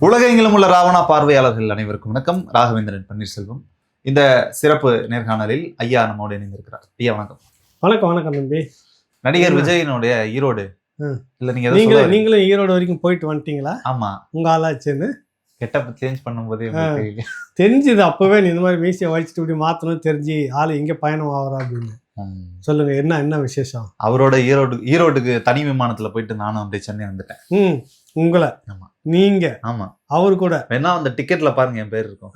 உலகெங்கிலும் உள்ள ராவணா பார்வையாளர்கள் அனைவருக்கும் வணக்கம். ராகவேந்திரன் பன்னீர்செல்வம். இந்த சிறப்பு நேர்காணலில் ஐயா நம்மோடு இணைந்திருக்கிறார். ஐயா வணக்கம். வணக்கம். வணக்கம் தம்பி. நடிகர் விஜயினுடைய ஈரோடு இல்ல, நீங்களும் ஈரோடு வரைக்கும் போயிட்டு வந்துட்டீங்களா? ஆமா, உங்க ஆளாச்சுன்னு கெட்டப் சேஞ்ச் பண்ணும்போது தெரிஞ்சுது. அப்பவே நீ இந்த மாதிரி மீசியை வலிச்சுட்டு இப்படி மாத்தணும் தெரிஞ்சு ஆளு இங்க பயணம் ஆகிறா அப்படின்னு. சொல்லுங்க, என்ன விசேஷம்? அவரோட ஈரோட்டுக்கு தனி விமானத்துல போயிட்டு நானும் அப்படியே சென்னை வந்துட்டேன். உங்களை நீங்க ஆமா அவரு கூட வேணா அந்த டிக்கெட்ல பாருங்க என் பேர் இருக்கும்.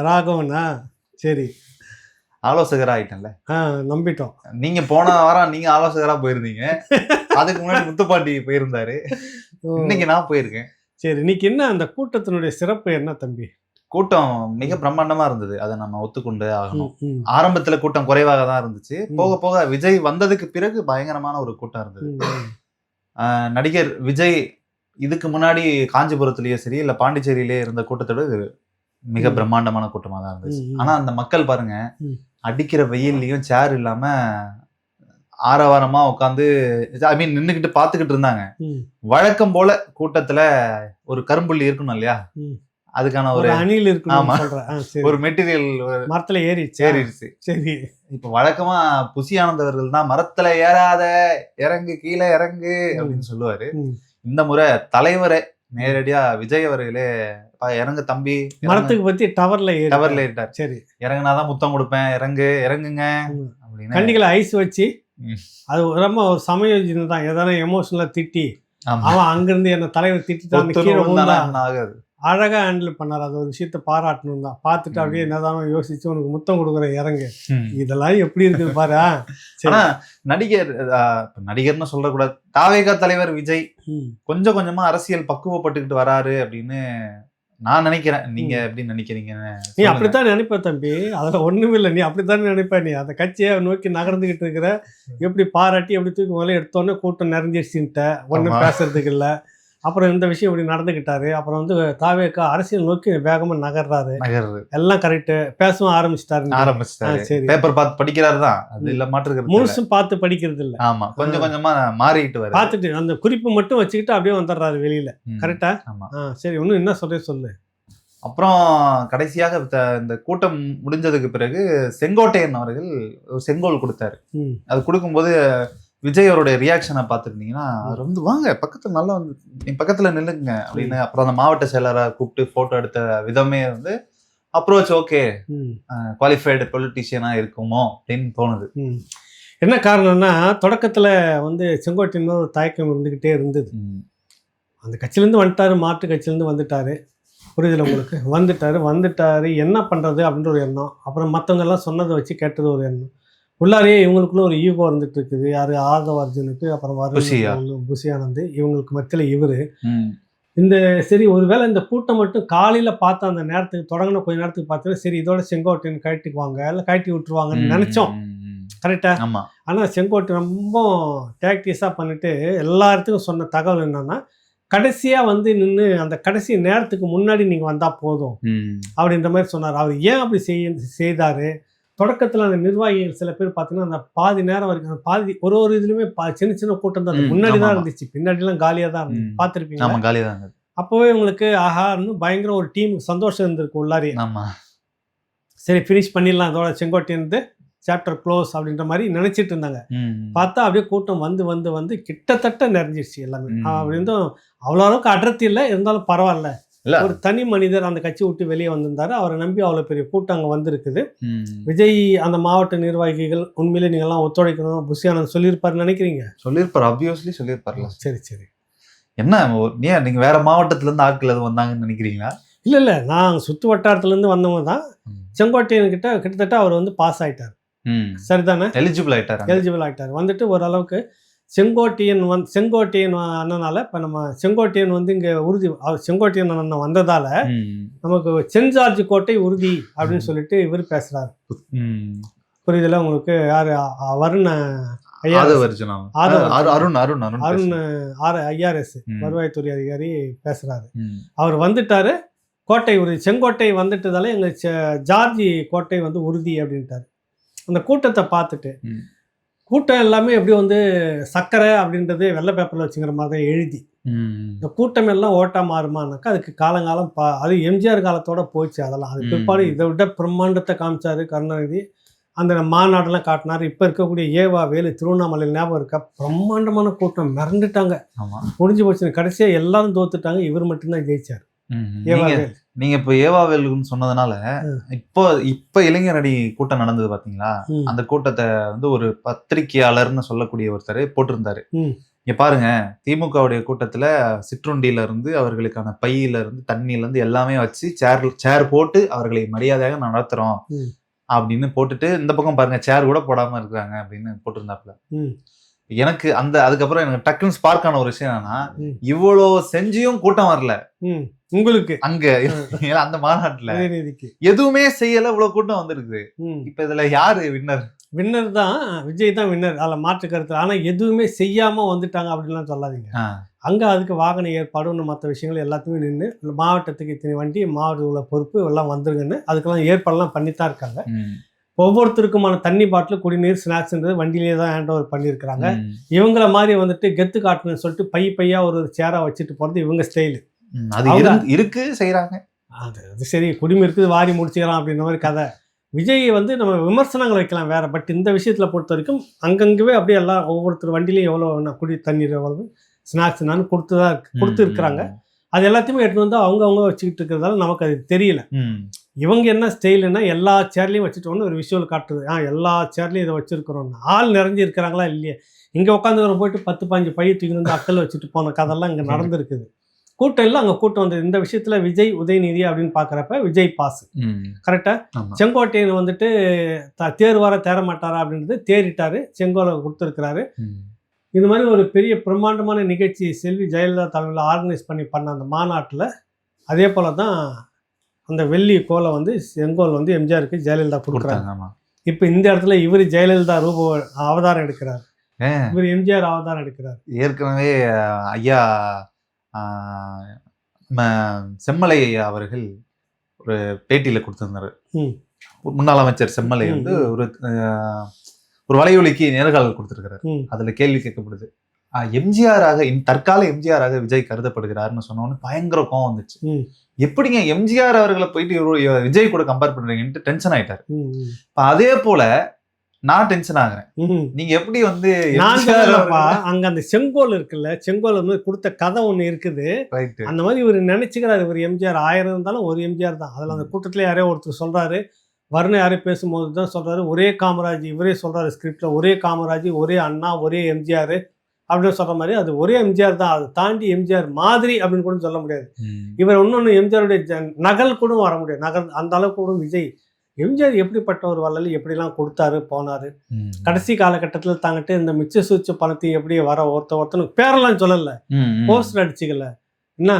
ராகவனா? சரி, ஆலோசகரா ஆயிட்டேன்ல. நம்பிட்டோம். நீங்க போன வாரம் நீங்க ஆலோசகரா போயிருந்தீங்க. அதுக்கு முன்னாடி முத்துப்பாண்டி போயிருந்தாரு. இன்னைக்கு நான் போயிருக்கேன். சரி, இன்னைக்கு என்ன அந்த கூட்டத்தினுடைய சிறப்பு என்ன தம்பி? கூட்டம் மிக பிரம்மாண்டமா இருந்தது. அதை நம்ம ஒத்துக்கொண்டு ஆகணும். ஆரம்பத்துல கூட்டம் குறைவாக தான் இருந்துச்சு. போக போக விஜய் வந்ததுக்கு பிறகு பயங்கரமான ஒரு கூட்டம் இருந்தது. நடிகர் விஜய் இதுக்கு முன்னாடி காஞ்சிபுரத்திலயோ சரி இல்ல பாண்டிச்சேரியிலே இருந்த கூட்டத்தோட மிக பிரம்மாண்டமான கூட்டமா தான் இருந்துச்சு. ஆனா அந்த மக்கள் பாருங்க, அடிக்கிற வெயில்லையும் சேர் இல்லாம ஆரவாரமா உட்காந்து நின்னுக்கிட்டு பாத்துக்கிட்டு இருந்தாங்க. வழக்கம் போல கூட்டத்துல ஒரு கரும்புள்ளி இருக்கணும் இல்லையா, அதுக்கான ஒரு அணில் இருக்கு. ஒரு மெட்டீரியல் மரத்துல ஏறிடுச்சு. சரி, இப்ப வழக்கமா புசி ஆனந்தவர்கள் தான் மரத்துல ஏறாத, இறங்கு கீழே இறங்கு அப்படின்னு சொல்லுவாரு. இந்த முறை தலைவரை நேரடியா விஜய் அவர்களே இறங்கு தம்பி, மரத்துக்கு பத்தி டவர்ல ஏறிட்டார். சரி, இறங்குனாதான் முத்தம் கொடுப்பேன், இறங்குங்க அப்படின்னு கண்டிகளை ஐஸ் வச்சு. அது ரொம்ப ஒரு சமயோஜனம் தான். எதனா எமோஷனலா திட்டி அவன் அங்கிருந்து என்ன தலைவர் திட்டான் ஆகாது. அழகா ஹேண்டில் பண்ணார். அது ஒரு விஷயத்த பாராட்டணும் தான். பார்த்துட்டு அப்படியே என்னதான் யோசிச்சு உனக்கு முத்தம் கொடுக்குற இறங்கு, இதெல்லாம் எப்படி இருக்குது பாரு. ஆனா நடிகர்னு சொல்லக்கூடாது, தாவேகா தலைவர் விஜய் கொஞ்சம் கொஞ்சமா அரசியல் பக்குவப்பட்டுக்கிட்டு வராரு அப்படின்னு நான் நினைக்கிறேன். நீங்க எப்படி நினைக்கிறீங்க? நீ அப்படித்தான் நினைப்ப தம்பி, அதுல ஒண்ணுமே இல்லை. நீ அப்படித்தான் நினைப்ப. நீ அந்த கட்சியை நோக்கி நகர்ந்துகிட்டு இருக்கிற. எப்படி பாராட்டி எப்படி தூக்கி முதல்ல எடுத்தோன்னே கூட்டம் நிறைஞ்சிருச்சுன்ட்ட ஒன்றும் பேசுறதுக்கு இல்லை. அப்புறம் இந்த விஷயம் இப்படி நடந்துக்கிட்டாரு. அப்புறம் வந்து தாவேக்கா அரசியல் நோக்கி வேகமா நகர்றாரு. எல்லாம் கரெக்ட், பேசவும் ஆரம்பிச்சிட்டாரு. சரி, பேப்பர் பார்த்து படிக்கிறாரு தான், அது இல்ல மாற்றுக்கிறது. முழுசும் பார்த்து படிக்கிறது இல்ல. ஆமா, கொஞ்சம் கொஞ்சமா மாறிட்டு வர பார்த்துட்டு அந்த குறிப்பு மட்டும் வச்சுக்கிட்டு அப்படியே வந்துடுறாரு வெளியில. கரெக்டா? சரி, ஒன்னும் என்ன சொல்லு. அப்புறம் கடைசியாக இந்த கூட்டம் முடிஞ்சதுக்கு பிறகு செங்கோட்டையன் அவர்கள் செங்கோல் கொடுத்தாரு. அது கொடுக்கும்போது விஜய் அவருடைய ரியாக்ஷனை பார்த்துருந்தீங்கன்னா, அவர் வந்து வாங்க பக்கத்துல நல்லா வந்து என் பக்கத்துல நில்லுங்க அப்படின்னு. அப்புறம் அந்த மாவட்ட செயலரை கூப்பிட்டு போட்டோ எடுத்த விதமே வந்து அப்ரோச் ஓகே, குவாலிஃபைடு பொலிட்டிஷியனா இருக்குமோ அப்படின்னு தோணுது. என்ன காரணம்னா, தொடக்கத்துல வந்து செங்கோட்டையன் ஒரு தயக்கம் இருந்துகிட்டே இருந்தது. அந்த கட்சியிலேருந்து வந்துட்டாரு, மாற்று கட்சியிலேருந்து வந்துட்டாரு. புரியுதுல உங்களுக்கு? வந்துட்டாரு என்ன பண்றது அப்படின்ற ஒரு எண்ணம். அப்புறம் மற்றவங்க எல்லாம் சொன்னதை வச்சு கேட்டது ஒரு எண்ணம். உள்ளாரே இவங்களுக்குள்ள ஒரு ஈகோ இருந்துட்டு இருக்குது. யாரு? ஆதவ அர்ஜுனுக்கு, அப்புறம் புசி ஆனந்த், இவங்களுக்கு மத்தியில இவரு. இந்த சரி, ஒருவேளை இந்த கூட்டம் மட்டும் காலையில பார்த்த அந்த நேரத்துக்கு தொடங்கின கொஞ்ச நேரத்துக்கு பார்த்தீங்கன்னா, சரி இதோட செங்கோட்டையன் கழட்டிக்குவாங்க, இல்லை கழட்டி விட்டுருவாங்கன்னு நினைச்சோம். கரெக்டா? ஆனா செங்கோட்டையன் ரொம்ப டாக்டிஸா பண்ணிட்டு எல்லா இடத்துக்கும் சொன்ன தகவல் என்னன்னா, கடைசியா வந்து நின்று அந்த கடைசி நேரத்துக்கு முன்னாடி நீங்க வந்தா போதும் அப்படின்ற மாதிரி சொன்னார். அவர் ஏன் அப்படி செய்தாரு? தொடக்கத்தில் அந்த நிர்வாகிகள் சில பேர் பார்த்தீங்கன்னா, அந்த பாதி நேரம் வரைக்கும் அந்த பாதி ஒரு இதுலையுமே சின்ன கூட்டம் தான். முன்னாடி தான் இருந்துச்சு, பின்னாடிலாம் காலியாக தான் இருந்துச்சு. பார்த்துருப்பீங்க. அப்போவே உங்களுக்கு ஆஹான்னு பயங்கர ஒரு டீமுக்கு சந்தோஷம் இருந்திருக்கு உள்ளாரி. சரி, ஃபினிஷ் பண்ணிடலாம், அதோட செங்கோட்டையன் சாப்டர் க்ளோஸ் அப்படின்ற மாதிரி நினைச்சிட்டு இருந்தாங்க. பார்த்தா அப்படியே கூட்டம் வந்து கிட்டத்தட்ட நிறைஞ்சிருச்சு எல்லாமே. அப்படி இருந்தும் அவ்வளோ அளவுக்கு அடர்த்தி இல்லை, இருந்தாலும் பரவாயில்ல. ஒரு தனி மனிதர் அந்த கட்சி விட்டு வெளியே வந்திருந்தாரு. அவரை நம்பி அவ்வளவு பெரிய கூட்டம் அங்க வந்திருக்குது. விஜய் அந்த மாவட்ட நிர்வாகிகள் உண்மையிலே நீங்க எல்லாம் ஒத்துழைக்கணும் புசி ஆனந்த் சொல்லியிருப்பாரு நினைக்கிறீங்க? சொல்லியிருப்பாரு, ஆப்வியஸ்லி சொல்லியிருப்பாரு. சரி, என்ன நீங்க வேற மாவட்டத்துல இருந்து ஆட்கள் எதுவும் வந்தாங்கன்னு நினைக்கிறீங்களா? இல்ல, நான் சுத்து வட்டாரத்துல இருந்து வந்தவங்க தான். செங்கோட்டையன் கிட்டத்தட்ட அவர் வந்து பாஸ் ஆயிட்டார். சரிதானே? எலிஜிபிள் ஆயிட்டார். வந்துட்டு ஓரளவுக்கு செங்கோட்டையன் அண்ணனால இப்போ நம்ம செங்கோட்டையன் வந்து இங்கே உறுதி, செங்கோட்டையன் அண்ணன் வந்ததால நமக்கு சென்ட் ஜார்ஜ் கோட்டை உறுதி அப்படின்னு சொல்லிட்டு இவர் பேசுறாரு. புரியுதுல உங்களுக்கு? யாரு? வருண் IRS வருவாய்த்துறை அதிகாரி பேசுறாரு. அவர் வந்துட்டாரு, கோட்டை உறுதி, செங்கோட்டை வந்துட்டதால எங்க ஜார்ஜி கோட்டை வந்து உறுதி அப்படின்ட்டாரு. அந்த கூட்டத்தை பார்த்துட்டு கூட்டம் எல்லாமே எப்படி வந்து சர்க்கரை அப்படின்றது வெள்ளை பேப்பரில் வச்சுங்கிற மாதிரி தான் எழுதி இந்த கூட்டம் எல்லாம் ஓட்டா மாறுமானாக்கா அதுக்கு காலங்காலம் அது எம்ஜிஆர் காலத்தோட போச்சு. அதெல்லாம் அது பிற்பாடு இதை விட பிரம்மாண்டத்தை காமிச்சாரு கருணாநிதி. அந்த மாநாடெல்லாம் காட்டினார். இப்போ இருக்கக்கூடிய ஏவா வேலு திருவண்ணாமலையில் ஞாபகம் இருக்கா? பிரம்மாண்டமான கூட்டம், மிரண்டுட்டாங்க. முடிஞ்சு போச்சு, கடைசியாக எல்லாரும் தோத்துட்டாங்க, இவர் மட்டும்தான் ஜெயிச்சார். நீங்க இப்ப ஏவாவேலுன்னு சொன்னதுனால இப்ப இளைஞரணி கூட்டம் நடந்தது பாத்தீங்களா? அந்த கூட்டத்தை வந்து ஒரு பத்திரிகையாளர்னு சொல்லக்கூடிய ஒருத்தர் போட்டிருந்தாரு. இங்க பாருங்க, திமுகவுடைய கூட்டத்துல சிற்றுண்டியில இருந்து அவர்களுக்கான பையில இருந்து தண்ணியில இருந்து எல்லாமே வச்சு சேர் போட்டு அவர்களை மரியாதையாக நடத்துறோம் அப்படின்னு போட்டுட்டு, இந்த பக்கம் பாருங்க சேர் கூட போடாம இருக்கிறாங்க அப்படின்னு போட்டிருந்தாப்புல. எனக்கு அதுக்கப்புறம் எனக்கு டக்குன்னு ஸ்பார்க் ஆன ஒரு விஷயம் என்னன்னா, இவ்வளவு செஞ்சியும் கூட்டம் வரல உங்களுக்கு அங்க அந்த மாநாட்டுல எதுவுமே செய்யல, இவ்வளவு கூட்டம் வந்திருக்கு. இப்ப இதுல யாரு வின்னர்? வின்னர் தான் விஜய் தான் வின்னர், அதில் மாற்று கருத்து. ஆனா எதுவுமே செய்யாம வந்துட்டாங்க அப்படின்லாம் சொல்லாதீங்க. அங்க அதுக்கு வாகன ஏற்பாடு மற்ற விஷயங்கள் எல்லாத்தையுமே நின்று மாவட்டத்துக்கு இத்தனை வண்டி, மாவட்ட உள்ள பொறுப்பு எல்லாம் வந்துருங்கன்னு அதுக்கெல்லாம் ஏற்பாடெல்லாம் பண்ணித்தான் இருக்காங்க. ஒவ்வொருத்தருக்குமான தண்ணி பாட்டில், குடிநீர், ஸ்நாக்ஸ்ன்றது வண்டியிலே தான் ஹேண்ட் ஓவர் பண்ணியிருக்கிறாங்க. இவங்கள மாதிரி வந்துட்டு கெத்து காட்டணும்னு சொல்லிட்டு பையா ஒரு சேரா வச்சுட்டு போறது இவங்க ஸ்டைலு. அது இருக்கு செய்யறாங்க. அது சரி, குடிமை இருக்குது வாரி முடிச்சுக்கலாம் அப்படின்ற மாதிரி கதை. விஜய் வந்து நம்ம விமர்சனங்கள் வைக்கலாம் வேற, பட் இந்த விஷயத்துல பொறுத்த வரைக்கும் அங்கங்கவே அப்படியே எல்லாம் ஒவ்வொருத்தர் வண்டிலையும் எவ்வளோ குடி தண்ணீர் எவ்வளவு ஸ்நாக்ஸ் நான் கொடுத்து இருக்கிறாங்க. அது எல்லாத்தையுமே எடுத்து வந்து அவங்க வச்சுக்கிட்டு இருக்கிறதால நமக்கு அது தெரியல. இவங்க என்ன ஸ்டைலுன்னா எல்லா சேர்லையும் வச்சுட்டோன்னு ஒரு விஷுவல் காட்டுறது. எல்லா சேர்லையும் இதை வச்சிருக்கிறோம்னு. ஆள் நிறைஞ்சி இருக்கிறாங்களா இல்லையே? இங்கே உட்காந்துக்கிற போயிட்டு 10-15 பைய தூக்கி வந்து அக்கல் வச்சுட்டு போன கதெல்லாம் இங்கே நடந்திருக்குது. கூட்டம் இல்லை, அங்கே கூட்டம் வந்தது. இந்த விஷயத்துல விஜய் உதயநிதி அப்படின்னு பார்க்குறப்ப விஜய் பாஸ் கரெக்டா. செங்கோட்டையன் வந்துட்டு தேர் வர தேர மாட்டாரா அப்படின்றது தேறிட்டாரு, செங்கோலை கொடுத்துருக்கிறாரு. இது மாதிரி ஒரு பெரிய பிரம்மாண்டமான நிகழ்ச்சி செல்வி ஜெயலலிதா தலைமையில் ஆர்கனைஸ் பண்ண அந்த மாநாட்டில் அதே போல தான் அந்த வெள்ளி கோலை வந்து செங்கோல் வந்து எம்ஜிஆருக்கு ஜெயலலிதா கொடுக்குறாங்க. இப்போ இந்த இடத்துல இவர் ஜெயலலிதா அவதாரம் எடுக்கிறார், இவர் எம்ஜிஆர் அவதாரம் எடுக்கிறார். ஏற்கனவே ஐயா செம்மலை அவர்கள் ஒரு பேட்டியில கொடுத்திருந்தாரு. முன்னாள் அமைச்சர் செம்மலை வந்து ஒரு வலையொலிக்கு நேர்காணல் கொடுத்திருக்கிறார். அதுல கேள்வி கேட்கப்படுது, எம்ஜிஆராக தற்கால எம்ஜிஆராக விஜய் கருதப்படுகிறார்னு சொன்னோன்னு பயங்கர கோவம் வந்துச்சு. எப்படிங்க எம்ஜிஆர் அவர்களை போயிட்டு விஜய் கூட கம்பேர் பண்றீங்கன்ட்டு டென்ஷன் ஆயிட்டாரு. அதே போல நான் டென்ஷன் ஆகுறேன். நீங்க எப்படி வந்து அங்க அந்த செங்கோல் இருக்குல்ல, செங்கோல் வந்து கொடுத்த கதை ஒண்ணு இருக்குது. அந்த மாதிரி இவர் நினைச்சுக்கிறாரு, இவர் எம்ஜிஆர் 1000 இருந்தாலும் ஒரு எம்ஜிஆர் தான். அதுல அந்த கூட்டத்துல யாரோ ஒருத்தர் சொல்றாரு, வருண யாரே பேசும்போது தான் சொல்றாரு, ஒரே காமராஜ். இவரே சொல்றாரு ஸ்கிரிப்ட்ல, ஒரே காமராஜ், ஒரே அண்ணா, ஒரே எம்ஜிஆர் அப்படின்னு சொல்ற மாதிரி. அது ஒரே எம்ஜிஆர் தான், அதை தாண்டி எம்ஜிஆர் மாதிரி அப்படின்னு கூட சொல்ல முடியாது. இவர் இன்னொன்னு எம்ஜிஆருடைய நகல் கூட வர முடியாது. நகல் அந்த அளவுக்கு கூட விஜய் எம்ஜிஆர் எப்படிப்பட்ட ஒரு வள்ளல், எப்படிலாம் கொடுத்தாரு போனாரு. கடைசி காலகட்டத்தில் தாங்கிட்டு இந்த மிச்ச சூச்ச பணத்தையும் எப்படி வர ஒருத்தனுக்கு பேரெல்லாம் சொல்லல, போஸ்டர் அடிச்சுக்கல. என்ன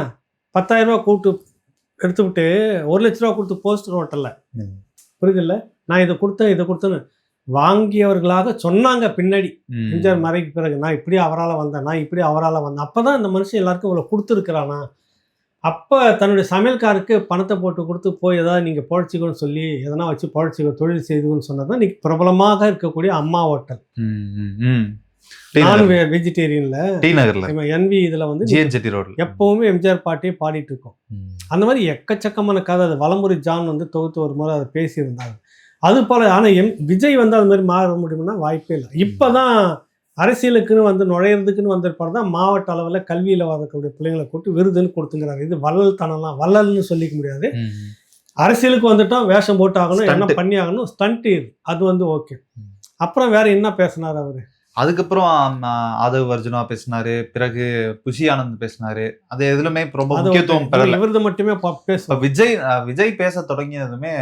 10,000 ரூபா கூட்டு எடுத்துக்கிட்டு 1 லட்ச ரூபா கொடுத்து போஸ்டர் ஓட்டல. புரியுதில்ல, நான் இதை கொடுத்தேன்னு வாங்கியவர்களாக சொன்னாங்க பின்னாடி. எம்ஜிஆர் மறைக்கு பிறகு நான் இப்படி அவரால் வந்தேன், அப்பதான் இந்த மனுஷன் எல்லாருக்கும் இவ்வளோ கொடுத்துருக்கிறானா. அப்போ தன்னுடைய சமையல்காருக்கு பணத்தை போட்டு கொடுத்து போய் ஏதாவது நீங்கள் பொழைச்சிக்கோன்னு சொல்லி எதனா வச்சு பொழைச்சிக்கோ, தொழில் செய்துன்னு சொன்னதான் இன்னைக்கு பிரபலமாக இருக்கக்கூடிய அம்மா ஹோட்டல். நான் வெஜிடேரியன்ல என்வி இதுல வந்து எப்பவுமே எம்ஜிஆர் பாட்டியே பாடிட்டு இருக்கோம். அந்த மாதிரி எக்கச்சக்கமான கதை. அது வலம்புரி ஜான் வந்து தொகுத்து ஒரு முறை அதை பேசியிருந்தாங்க. அது போல. ஆனா விஜய் வந்து அது மாதிரி மாற முடியும்னா வாய்ப்பே இல்லை. இப்பதான் அரசியலுக்குன்னு வந்து நுழையிறதுக்குன்னு வந்திருப்பாரு தான் மாவட்ட அளவில் கல்வியில் வரக்கூடிய பிள்ளைங்களை கூப்பிட்டு விருதுன்னு கொடுத்துங்கிறாரு. இது வள்ளல் தனம்லாம் வள்ளல்னு சொல்லிக்க முடியாது. அரசியலுக்கு வந்துட்டோம், வேஷம் போட்டு ஆகணும், என்ன பண்ணி ஆகணும், ஸ்டண்ட். அது வந்து ஓகே. அப்புறம் வேற என்ன பேசினார் அவரு? அதுக்கப்புறம் ஆதவ் அர்ஜுனா பேசினாரு, பிறகு குஷி ஆனந்த் பேசினாரு. அது எதுலுமே ரொம்ப முக்கியத்துவம் பெறல. இவரது மட்டுமே பேச. விஜய் பேச தொடங்கியதுமே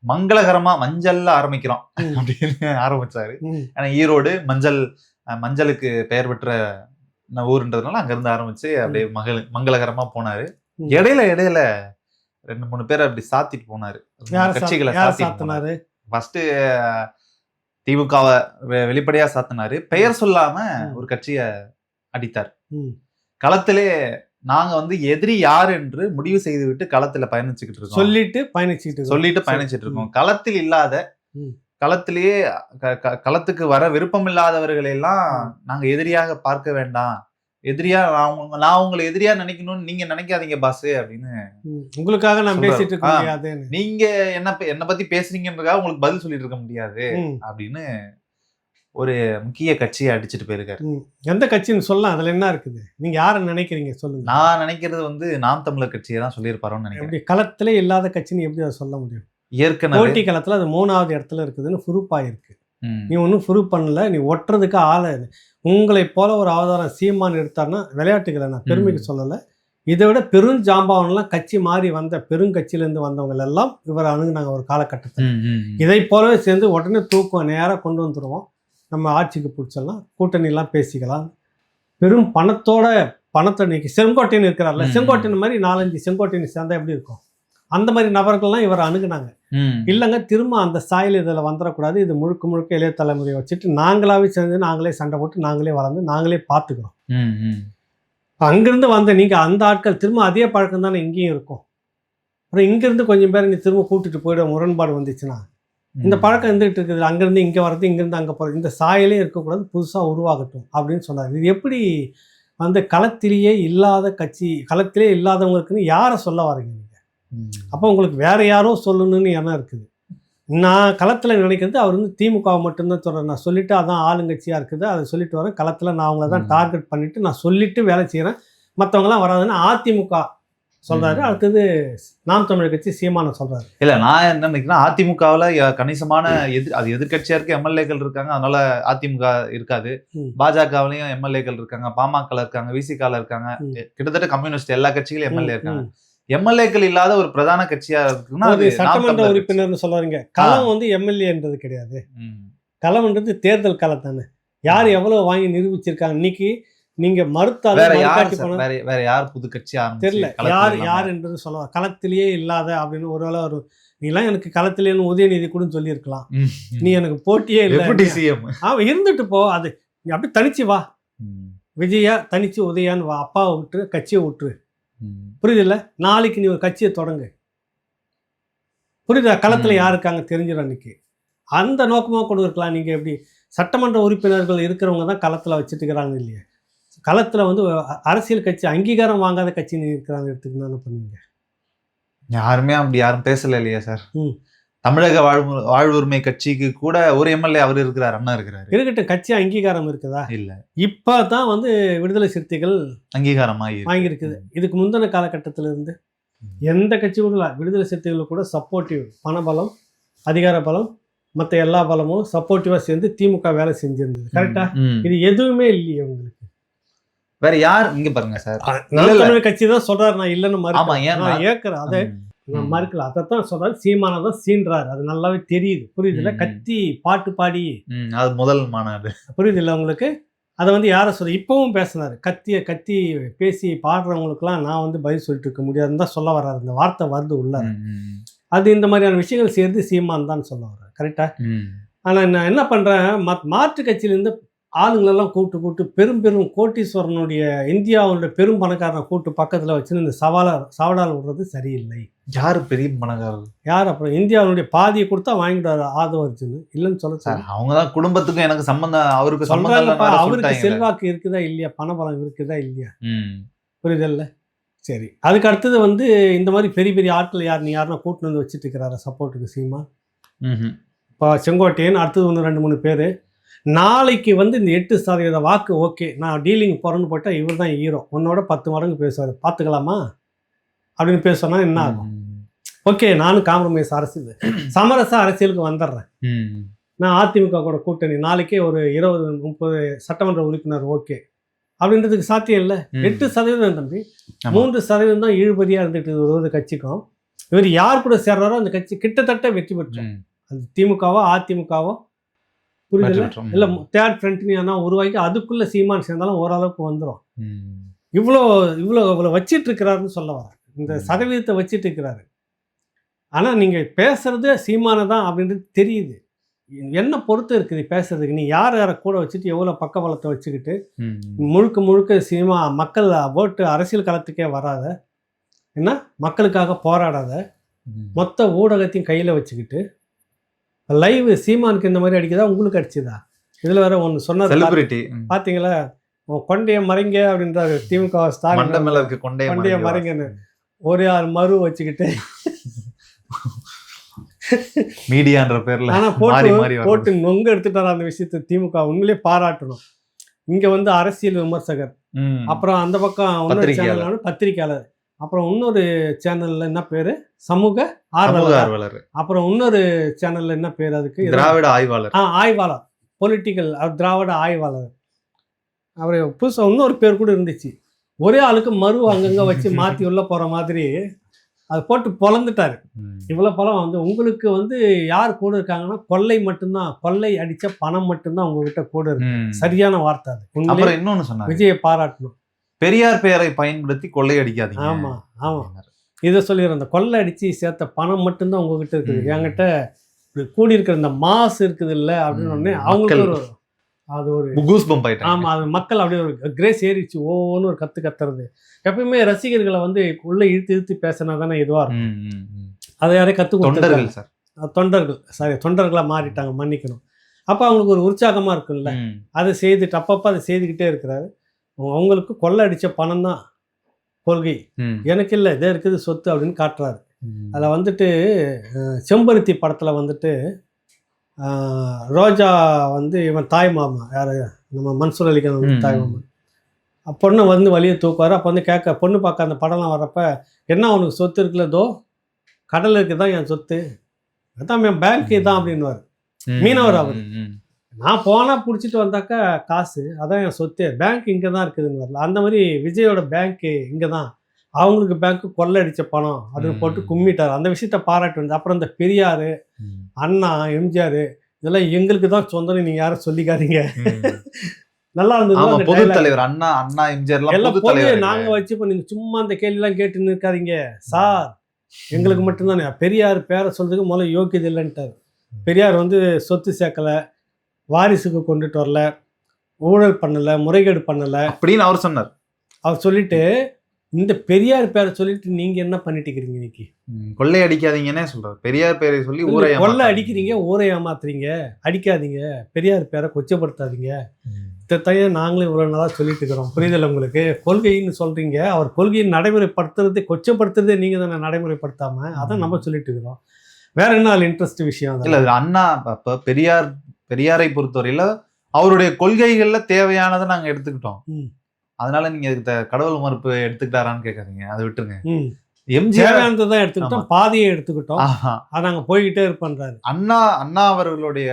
மங்களகரமா மஞ்சள்ல ஆரம்பிக்கிறோம் அப்படின்னு ஆரம்பிச்சாரு. ஏன்னா ஈரோடு மஞ்சளுக்கு பெயர் பெற்ற ஊருன்றதுனால அங்க இருந்து ஆரம்பிச்சு அப்படியே மங்களகரமா போனாரு. இடையில 2-3 பேரை அப்படி சாத்திட்டு போனாரு, கட்சிகளை சாத்தினாரு. ஃபர்ஸ்ட் திமுகவை வெளிப்படையா சாத்தினாரு, பெயர் சொல்லாம ஒரு கட்சியை அடித்தார். களத்திலே நாங்க வந்து எதிரி யார் என்று முடிவு செய்து விட்டு களத்துல பயணிச்சுக்கிட்டு இருக்கோம், சொல்லிட்டு பயணிச்சுட்டு இருக்கோம். களத்தில் இல்லாத, களத்திலேயே களத்துக்கு வர விருப்பம் இல்லாதவர்களை எல்லாம் நாங்க எதிரியாக பார்க்க வேண்டாம் எதிரியா நான் உங்களை எதிரியா நினைக்கணும்னு நீங்க நினைக்காதீங்க பாஸ் அப்படின்னு உங்களுக்காக நான் சொல்றாரு. பேசிட்டு இருக்க முடியாதுன்னு. நீங்க என்ன பத்தி பேசுறீங்கன்றதுக்காக உங்களுக்கு பதில் சொல்லிட்டு இருக்க முடியாது அப்படின்னு ஒரு முக்கிய கட்சியை அடிச்சுட்டு போயிருக்காரு. எந்த கட்சின்னு சொல்லலாம், அதுல என்ன இருக்குது, நீங்க யாரை நினைக்கிறீங்க சொல்லுங்க. நான் நினைக்கிறது வந்து நாம் தமிழர் கட்சியை தான் சொல்லியிருப்பாரோன்னு நினைக்கிறேன். எப்படி களத்திலே இல்லாத கட்சின்னு எப்படி அதை சொல்ல முடியும்? ஏற்கனவே போட்டி களத்துல அது 3வது இடத்துல இருக்குதுன்னு ப்ரூஃபாயிருக்கு. நீ ஒன்றும் ப்ரூஃப் பண்ணல, நீ ஒட்டுறதுக்கு ஆளை. உங்களை போல ஒரு அவதாரம் சீமான் எடுத்தாருன்னா விளையாட்டுகளை நான் பெருமைக்கு சொல்லலை, இதை விட பெரும் ஜாம்பவன்லாம் கட்சி மாறி வந்த பெருங்கட்சியிலேருந்து வந்தவங்க எல்லாம் இவரை அணுகுனாங்க ஒரு காலகட்டத்தில். இதை போலவே சேர்ந்து உடனே தூக்கம் நேராக கொண்டு வந்துடுவோம், நம்ம ஆட்சிக்கு பிடிச்சலாம், கூட்டணிலாம் பேசிக்கலாம், பெரும் பணத்தை நீக்கி செங்கோட்டையன் இருக்கிறார்ல, செங்கோட்டையன் மாதிரி 4-5 செங்கோட்டையன் சேர்ந்தா எப்படி இருக்கும், அந்த மாதிரி நபர்கள்லாம் இவரை அணுகுனாங்க. இல்லைங்க திரும்ப அந்த ஸ்டைல் இதில் வந்துடக்கூடாது, இது முழுக்க முழுக்க இளைய தலைமுறையை வச்சுட்டு நாங்களாவே சேர்ந்து நாங்களே சண்டை போட்டு நாங்களே வளர்ந்து நாங்களே பார்த்துக்கிறோம். அங்கிருந்து வந்த நீங்கள் அந்த ஆட்கள் திரும்ப அதே பழக்கம் தானே இங்கேயும் இருக்கும். அப்புறம் இங்கேருந்து கொஞ்சம் பேர் நீ திரும்ப கூட்டிட்டு போயிட முரண்பாடு வந்துச்சுன்னா இந்த பழக்கம் இருந்துகிட்டு இருக்குது. அங்கேருந்து இங்கே வர்றது, இங்கேருந்து அங்கே போகிறது, இந்த சாயலே இருக்கக்கூடாது, புதுசாக உருவாகட்டும் அப்படின்னு சொன்னார். இது எப்படி வந்து களத்திலேயே இல்லாத கட்சி, களத்திலே இல்லாதவங்களுக்குன்னு யாரை சொல்ல வரீங்க நீங்கள்? அப்போ உங்களுக்கு வேற யாரோ சொல்லணும்னு எண்ணம் இருக்குது. நான் களத்தில் நினைக்கிறது அவர் வந்து திமுகவை மட்டும்தான் சொல்கிறேன். நான் சொல்லிவிட்டு அதான் ஆளுங்கட்சியாக இருக்குது, அதை சொல்லிட்டு வரேன். களத்தில் நான் அவங்கள தான் டார்கெட் பண்ணிவிட்டு நான் சொல்லிவிட்டு வேலை செய்கிறேன், மற்றவங்களாம் வராதுன்னு அதிமுக சொல்கிறாரு. அடுத்தது நாம் தமிழர் கட்சி சீமானை சொல்கிறாரு. இல்லை, நான் என்ன நினைக்கிறேன், அதிமுகவில் கணிசமான அது எதிர்கட்சியாக இருக்க எம்எல்ஏக்கள் இருக்காங்க, அதனால அதிமுக இருக்காது. பாஜகவிலையும் எம்எல்ஏக்கள் இருக்காங்க, பாமக இருக்காங்க, விசிகால இருக்காங்க, கிட்டத்தட்ட கம்யூனிஸ்ட் எல்லா கட்சிகளும் எம்எல்ஏ இருக்காங்க. எம்எல்ஏக்கள் இல்லாத ஒரு பிரதான கட்சியா இருக்குன்னா சட்டமன்ற உறுப்பினர்னு சொல்லுவாங்க. களம் வந்து எம்எல்ஏன்றது கிடையாது, களம்ன்றது தேர்தல் களம் தானே. யார் எவ்வளவு வாங்கி நிரூபிச்சிருக்காங்க இன்னைக்கு நீங்க மறுத்தாலும் வேற யார் புது கட்சி தெரியல, யார் என்றது சொல்லுவாங்க. களத்திலேயே இல்லாத அப்படின்னு ஒருவேளை ஒரு நீலாம் எனக்கு களத்திலேன்னு உதயநிதி கூட சொல்லியிருக்கலாம், நீ எனக்கு போட்டியே இல்லை இருந்துட்டு போ, அது நீ அப்படி தனிச்சு வா, விஜயா தனிச்சு உதயான்னு வா, அப்பாவை விட்டுரு, கட்சியை விட்டுரு, புரியுதுல்ல, நாளைக்கு நீ ஒரு கட்சியை தொடங்கு, புரியுதா, களத்தில் யார் இருக்காங்க தெரிஞ்சிடும் அன்னைக்கு. அந்த நோக்கமாக கொண்டு இருக்கலாம். நீங்கள் எப்படி சட்டமன்ற உறுப்பினர்கள் இருக்கிறவங்க தான் களத்தில் வச்சுட்டு இருக்கிறாங்க இல்லையா, களத்தில் வந்து அரசியல் கட்சி அங்கீகாரம் வாங்காத கட்சி இருக்கிறாங்க எடுத்துக்கணும் என்ன பண்ணுவீங்க? யாருமே அப்படி யாரும் பேசல இல்லையா சார். தமிழக வாழ்வுரிமை கட்சிக்கு கூட ஒரு எம்எல்ஏ அவர் இருக்கிறார், அண்ணா இருக்கிறாரு. இருக்கட்டும், கட்சி அங்கீகாரம் இருக்குதா? இல்ல, இப்போ தான் வந்து விடுதலை சிறுத்தைகள் அங்கீகாரம் வாங்கியிருக்குது. இதுக்கு முந்தின காலகட்டத்தில் இருந்து எந்த கட்சி கூட விடுதலை சிறுத்தைகள் கூட சப்போர்ட்டிவ் பணபலம், அதிகார பலம், மற்ற எல்லா பலமும் சப்போர்ட்டிவா சேர்ந்து திமுக வேலை செஞ்சிருந்தது. கரெக்டா? இது எதுவுமே இல்லையே உங்களுக்கு. வேற யார் இங்க பாருங்க சார், கட்சி தான் சொல்றாரு, நான் இல்லைன்னு ஏற்கிறேன், அதை நான் மறுக்கல, அதைத்தான் சொல்றாரு. சீமானை தான் சீன்றாரு, அது நல்லாவே தெரியுது, புரியுதுல்ல. கத்தி பாட்டு பாடி அது முதல் மாநாடு, புரியுதுல்ல உங்களுக்கு. அதை வந்து யாரை சொல்ல இப்பவும் பேசினாரு, கத்தி பேசி பாடுறவங்களுக்குலாம் நான் வந்து பதில் சொல்லிட்டு இருக்க முடியாதுன்னு தான் சொல்ல வர்றாரு. இந்த வார்த்தை வருது உள்ள, அது இந்த மாதிரியான விஷயங்கள் சேர்ந்து சீமான் தான் சொல்ல வர்றாரு. கரெக்டா? ஆனால் நான் என்ன பண்றேன், மாற்று கட்சியிலேருந்து ஆளுங்களெல்லாம் கூப்பிட்டு பெரும் கோட்டீஸ்வரனுடைய இந்தியாவுடைய பெரும் பணக்காரனை கூப்பிட்டு பக்கத்தில் வச்சுன்னு இந்த சவாலால் விடுறது சரியில்லை. யார் பெரிய பணக்காரர் யார்? அப்புறம் இந்தியாவுடைய பாதியை கொடுத்தா வாங்கிடுவாரு ஆதவ அர்ஜுன், இல்லைன்னு சொல்ல சார். அவங்க தான் குடும்பத்துக்கும் எனக்கு சம்பந்தம், அவருக்கு அவருக்கு செல்வாக்கு இருக்குதா இல்லையா, பணபலம் இருக்குதா இல்லையா, புரியுதல்ல. சரி, அதுக்கு அடுத்தது வந்து இந்த மாதிரி பெரிய ஆட்கள் யார், நீ யாருன்னா கூட்டின்னு வந்து வச்சுட்டு இருக்கிறார சப்போர்ட்டுக்கு சீமா. இப்போ செங்கோட்டையன், அடுத்தது 1-2-3 பேர். நாளைக்கு வந்து இந்த 8% வாக்கு ஓகே, நான் டீலிங் போகிறேன்னு போட்டால் இவர் தான் ஹீரோ, உன்னோட 10 மடங்கு பேசுவார், பார்த்துக்கலாமா அப்படின்னு பேசுனா என்ன ஆகும்? ஓகே, நானும் காம்ப்ரமைஸ் சமரச அரசியலுக்கு வந்துடுறேன், நான் அதிமுக கூட கூட்டணி, நாளைக்கே ஒரு 20-30 சட்டமன்ற உறுப்பினர் ஓகே அப்படின்றதுக்கு சாத்தியம் இல்லை. 8% தம்பி, 3% தான் இழுபறியாக இருந்துட்டு ஒரு கட்சிக்கும். இவர் யார் கூட சேர்றாரோ அந்த கட்சி கிட்டத்தட்ட வெற்றி பெற்றோம். அது திமுகவோ அதிமுகவோ புரியுது இல்லை, தேர்ட் ஃப்ரண்ட் உருவாக்கி அதுக்குள்ள சீமான் சேர்ந்தாலும் ஓரளவுக்கு வந்துடும். இவ்வளோ வச்சிட்டு இருக்கிறாருன்னு சொல்ல வர, இந்த சதவீதத்தை வச்சிட்டு இருக்கிறாரு. ஆனால் நீங்கள் பேசுறது சீமானை தான் அப்படின்றது தெரியுது. என்ன பொறுத்து இருக்குது பேசுறதுக்கு, நீ யாரை கூட வச்சுட்டு எவ்வளோ பக்கபலத்தை வச்சுக்கிட்டு முழுக்க சீமா மக்கள் ஓட்டு அரசியல் களத்துக்கே வராத, என்ன மக்களுக்காக போராடாத, மொத்த ஊடகத்தையும் கையில் வச்சுக்கிட்டு லைவ் சீமானுக்கு இந்த மாதிரி அடிக்குதா, உங்களுக்கு அடிச்சுதா? இதில் வேற ஒன்று சொன்னது பார்த்தீங்களா, கொண்டைய மறைங்க அப்படின்றாரு திமுக ஸ்டாலின். மண்டை மேல இருக்க கொண்டைய மறைங்கன்னு ஒரே ஆள் மறு வச்சுக்கிட்டு மீடியான்ற பேர்ல ஆனா மாறி மாறி போட்டு போட்டு நொங்க எடுத்துட்டாரு அந்த விஷயத்தை. திமுக உண்மையிலே பாராட்டணும். இங்க வந்து அரசியல் விமர்சகர், அப்புறம் அந்த பக்கம் இன்னொரு சேனல் பத்திரிகையாளர், அப்புறம் இன்னொரு சேனல்ல என்ன பேரு சமூக ஆர்வலர், அப்புறம் இன்னொரு சேனல்ல என்ன பேரு அதுக்கு திராவிட ஆய்வாளர், ஆய்வாளர் பொலிட்டிக்கல் திராவிட ஆய்வாளர். அவர் புதுசா இன்னொரு பேர் கூட இருந்துச்சு. ஒரே ஆளுக்கு மறு அங்கங்க வச்சு மாத்தி உள்ள போற மாதிரி அதை போட்டு பொழந்துட்டாரு. இவ்வளவு பலம் வந்து உங்களுக்கு வந்து யார் கூட இருக்காங்கன்னா கொள்ளை மட்டும்தான், கொள்ளை அடிச்ச பணம் மட்டும்தான் உங்ககிட்ட கூட இருக்கு. சரியான வார்த்தை அது. அப்புறம் இன்னொன்னு சொன்னாங்க, விஜயை பாராட்டணும். பெரியார் பெயரை பயன்படுத்தி கொள்ளை அடிக்காதீங்க. ஆமா ஆமா, இதை சொல்லிடுறேன். அந்த கொள்ளை அடிச்சு சேர்த்த பணம் மட்டும்தான் உங்ககிட்ட இருக்குது. என்கிட்ட கூடி இருக்கிற இந்த மாசு இருக்குது இல்ல அப்படின்னு உடனே அவங்களுக்கு ஒரு அது ஒரு ஆமா, அது மக்கள் அப்படியே ஒரு கிரேஸ் ஏறிச்சு. ஒவ்வொன்றும் ஒரு கத்துறது. எப்பயுமே ரசிகர்களை வந்து உள்ள இழுத்து பேசினா தானே இதுவா இருக்கும். அதை யாரையும் கற்றுக் தொண்டர்களா மாறிட்டாங்க, மன்னிக்கணும். அப்போ அவங்களுக்கு ஒரு உற்சாகமா இருக்குல்ல, அதை செய்துட்டு அப்பப்போ அதை செய்துக்கிட்டே இருக்கிறாரு. அவங்களுக்கு கொள்ளை அடிச்ச பணம் தான் கொள்கை, எனக்கு இல்லை இதே இருக்குது சொத்து அப்படின்னு காட்டுறாரு. அதில் வந்துட்டு செம்பருத்தி படத்தில் வந்துட்டு ரோஜா வந்து இவன் தாய் மாமா, யார் நம்ம மன்சூர் அலிகான் தாய் மாமா, பொண்ணை வந்து வழியை தூக்குவார். அப்போ வந்து பொண்ணு பார்க்க அந்த படம்லாம் வர்றப்ப, என்ன அவனுக்கு சொத்து இருக்குல்ல, தோ கடல் இருக்குது தான் என் சொத்து, அதான் என் பேங்க்கு தான் அப்படின்வார். மீனவர் அவர். நான் போனால் பிடிச்சிட்டு வந்தாக்கா காசு, அதான் என் சொத்து, பேங்க் இங்கே தான் இருக்குதுன்னு வரல. அந்த மாதிரி விஜயோட பேங்க்கு இங்கே தான், அவங்களுக்கு பேங்க்கு கொள்ளை அடித்த பணம் அப்படின்னு போட்டு கும்மிட்டார். அந்த விஷயத்த பாராட்டு வந்து. அப்புறம் இந்த பெரியார், அண்ணா, எம்ஜிஆர் இதெல்லாம் எங்களுக்கு தான் சொந்தம்னு நீங்கள் யாரும் சொல்லிக்காதீங்க. நல்லா இருந்தது. பொது தலைவர் அண்ணா, அண்ணா எம்ஜிஆர் எல்லாம் நாங்கள் வச்சு இப்போ நீங்கள் சும்மா அந்த கேள்விலாம் கேட்டுன்னு இருக்காதீங்க சார், எங்களுக்கு மட்டும்தானே. பெரியார் பேரை சொல்றதுக்கு முதல்ல யோக்கியது இல்லைன்ட்டார். பெரியார் வந்து சொத்து சேர்க்கலை, வாரிசுக்கு கொண்டுட்டு வரல, ஊழல் பண்ணலை, முறைகேடு பண்ணலை அப்படின்னு அவர் சொன்னார். அவர் சொல்லிட்டு இந்த பெரியார் பேரை சொல்லிட்டு நீங்க என்ன பண்ணிட்டு இருக்கீங்க? இன்னைக்கு கொள்ளை அடிக்காதீங்கன்னே சொல்றாரு. பெரியார் பேரை சொல்லி ஊரை கொள்ளை அடிக்கிறீங்க, ஊரை ஏமாத்துறீங்க. அடிக்காதீங்க, பெரியார் பேரை கொச்சப்படுத்தாதீங்க. இதைத்தான் நாங்களும் இவ்வளவு நாளா சொல்லிட்டு இருக்கிறோம். புரிதல் உங்களுக்கு? கொள்கைன்னு சொல்றீங்க, அவர் கொள்கையை நடைமுறைப்படுத்துறதே, கொச்சப்படுத்துறதே நீங்க தானே நடைமுறைப்படுத்தாம, அதான் நம்ம சொல்லிட்டு இருக்கிறோம். வேற என்ன அதுல இன்ட்ரெஸ்ட் விஷயம் இல்ல. அண்ணா பெரியாரை பொறுத்தவரையில அவருடைய கொள்கைகள்ல தேவையானதை நாங்க எடுத்துக்கிட்டோம், அதனால நீங்க கடவுள் மறுப்பு எடுத்துக்கிட்டாரான்னு கேட்காதீங்க, அதை விட்டுருங்க. எம்ஜிஆர் தான் எடுத்துக்கிட்டோம், பாதியை எடுத்துக்கிட்டோம், அதை நாங்க போய்கிட்டே இருப்போன்றாரு. அண்ணா அவர்களுடைய